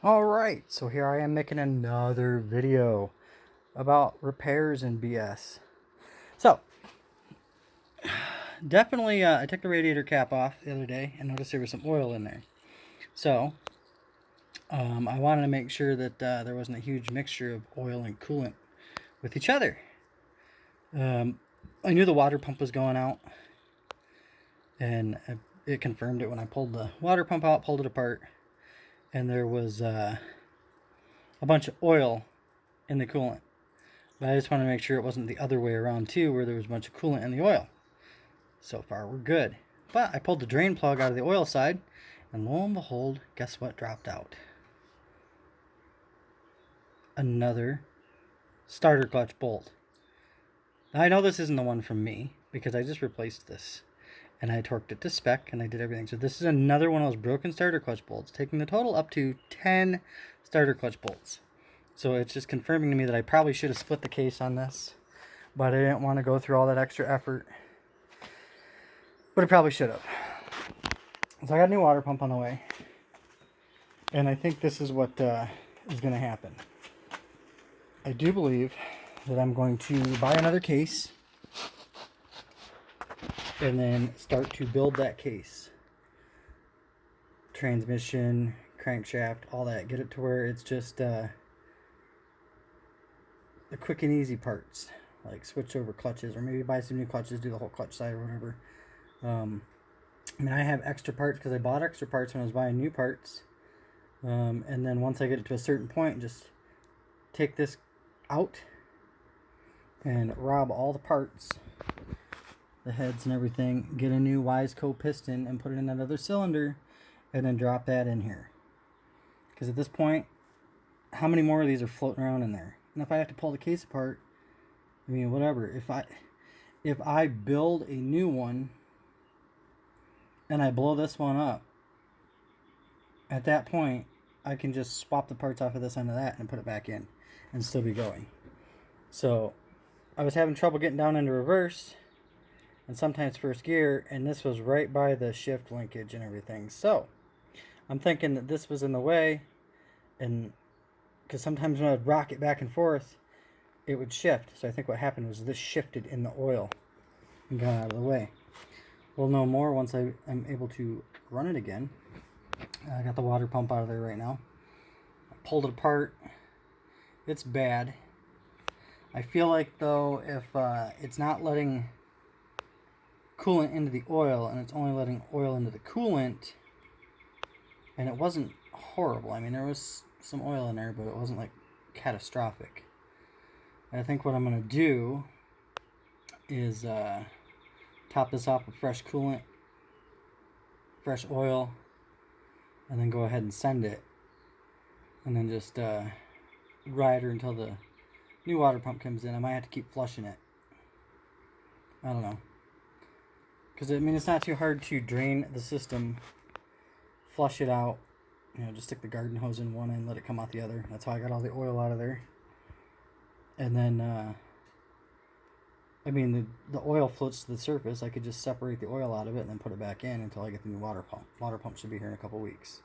Alright, so here I am making another video about repairs and BS. So, definitely I took the radiator cap off the other day and noticed there was some oil in there. So, I wanted to make sure that there wasn't a huge mixture of oil and coolant with each other. I knew the water pump was going out, and it confirmed it when I pulled the water pump out, pulled it apart, and there was a bunch of oil in the coolant. But I just want to make sure it wasn't the other way around too, where there was a bunch of coolant in the oil. So far we're good. But I pulled the drain plug out of the oil side, and lo and behold, guess what dropped out? Another starter clutch bolt. Now I know this isn't the one from me, because I just replaced this. And I torqued it to spec, and I did everything. So this is another one of those broken starter clutch bolts, taking the total up to 10 starter clutch bolts. So it's just confirming to me that I probably should have split the case on this, but I didn't want to go through all that extra effort. But I probably should have. So I got a new water pump on the way, and I think this is what is going to happen. I do believe that I'm going to buy another case and then start to build that case. Transmission, crankshaft, all that. Get it to where it's just the quick and easy parts, like switch over clutches, or maybe buy some new clutches, do the whole clutch side or whatever. I mean, I have extra parts because I bought extra parts when I was buying new parts. And then once I get it to a certain point, just take this out and rob all the parts, the heads and everything, get a new Wiseco piston and put it in that other cylinder, and then drop that in here. Because at this point, how many more of these are floating around in there? And if I have to pull the case apart, I mean, whatever. If I build a new one and I blow this one up, at that point, I can just swap the parts off of this onto that and put it back in and still be going. So I was having trouble getting down into reverse and sometimes first gear, and this was right by the shift linkage and everything. So I'm thinking that this was in the way, and because sometimes when I'd rock it back and forth, it would shift. So I think what happened was this shifted in the oil and got out of the way. We'll know more once I'm able to run it again. I got the water pump out of there right now. I pulled it apart. It's bad. I feel like, though, if it's not letting coolant into the oil and it's only letting oil into the coolant, and it wasn't horrible. I mean, there was some oil in there, but it wasn't like catastrophic. I think what I'm going to do is top this off with fresh coolant, fresh oil, and then go ahead and send it, and then just ride her until the new water pump comes in. I might have to keep flushing it. I don't know. Because, I mean, it's not too hard to drain the system, flush it out. You know, just stick the garden hose in one end, let it come out the other. That's how I got all the oil out of there. And then, I mean, the oil floats to the surface. I could just separate the oil out of it and then put it back in until I get the new water pump. Water pump should be here in a couple weeks.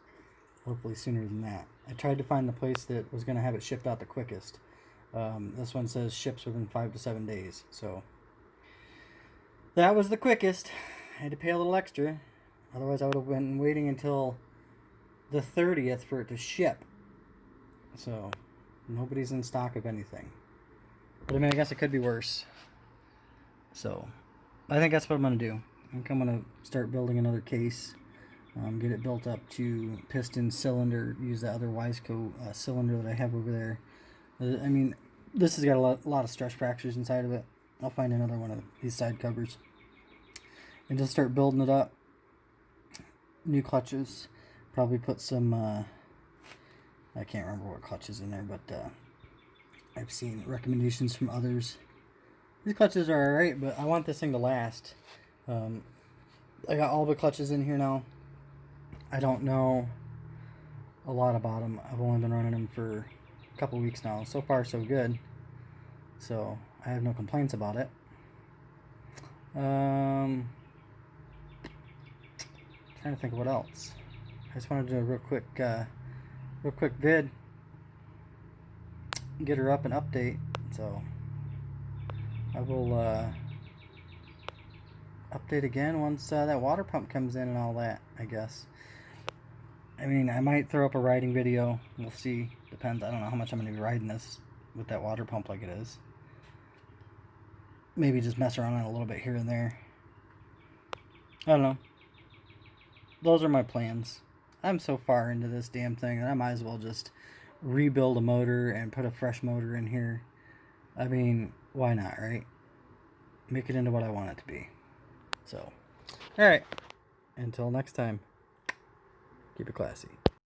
Hopefully sooner than that. I tried to find the place that was going to have it shipped out the quickest. This one says ships within 5 to 7 days. So that was the quickest. I had to pay a little extra. Otherwise, I would have been waiting until the 30th for it to ship. So nobody's in stock of anything. But I mean, I guess it could be worse. So I think that's what I'm going to do. I think I'm going to start building another case. Get it built up to piston, cylinder, use the other Wiseco cylinder that I have over there. I mean, this has got a lot of stress fractures inside of it. I'll find another one of these side covers and just start building it up. New clutches. Probably put some, I can't remember what clutches in there, but I've seen recommendations from others. These clutches are alright, but I want this thing to last. I got all the clutches in here now. I don't know a lot about them. I've only been running them for a couple weeks now. So far, so good. So I have no complaints about it. Trying to think of what else. I just wanted to do a real quick real quick vid, get her up and update. So I will update again once that water pump comes in and all that, I guess. I mean, I might throw up a riding video. We'll see. Depends. I don't know how much I'm going to be riding this with that water pump like it is. Maybe just mess around on it a little bit here and there. I don't know. Those are my plans. I'm so far into this damn thing that I might as well just rebuild a motor and put a fresh motor in here. I mean, why not, right? Make it into what I want it to be. So, alright. Until next time, keep it classy.